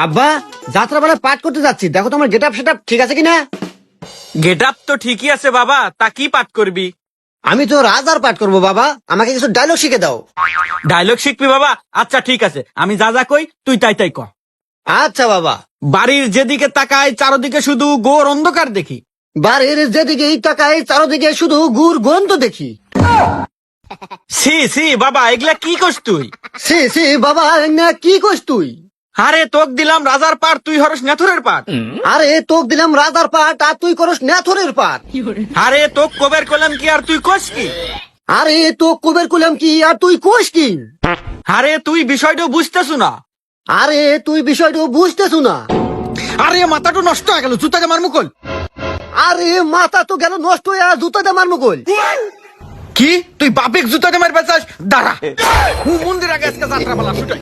আব্বা, যাত্রা বেলা পাঠ করতে যাচ্ছি, দেখো তোমার গেট আপ সেট আপ ঠিক আছে কিনা। গেট আপ তো ঠিকই আছে বাবা, তা কি পাঠ করবি? আমি তো রাজার পাঠ করবো বাবা, আমাকে কিছু ডায়লগ শিখে দাও। ডায়লগ শিখবি বাবা? আচ্ছা ঠিক আছে, আমি যা যা কই তুই তাই তাই ক। আচ্ছা বাবা। বাড়ির যেদিকে তাকায় চারদিকে শুধু ঘোর অন্ধকার দেখি। বাড়ির যেদিকে তাকাই চারদিকে শুধু গুড় গন্ধ দেখি। সি সি বাবা, এগুলা কি করছ তুই? সে সে বাবা, না কি কইস তুই? আরে তোক দিলাম রাজার পাঠ, তুই হরস নেথুরের পাঠ। আরে তোক দিলাম রাজার পাঠ আর তুই করস নেথরের পাঠ। আরে তোক কবের কলাম কি আর তুই কস কি? আরে তো কবের কুলাম কি আর তুই কোস কি? আরে তুই বিষয়টা বুঝতেছু না। আরে তুই বিষয়টা বুঝতেছু না। আরে মাথাটা নষ্ট হয়ে গেল, জুতাকে মার মুকল। আরে মাথা তো গেল নষ্ট হয়ে, আর জুতা দিয়ে মারমু কই? কি তুই বাপেক জুতাকে মারবে চাস? দাঁড়া, মন্দির আগে আজকে যাত্রা পালা শুটাই।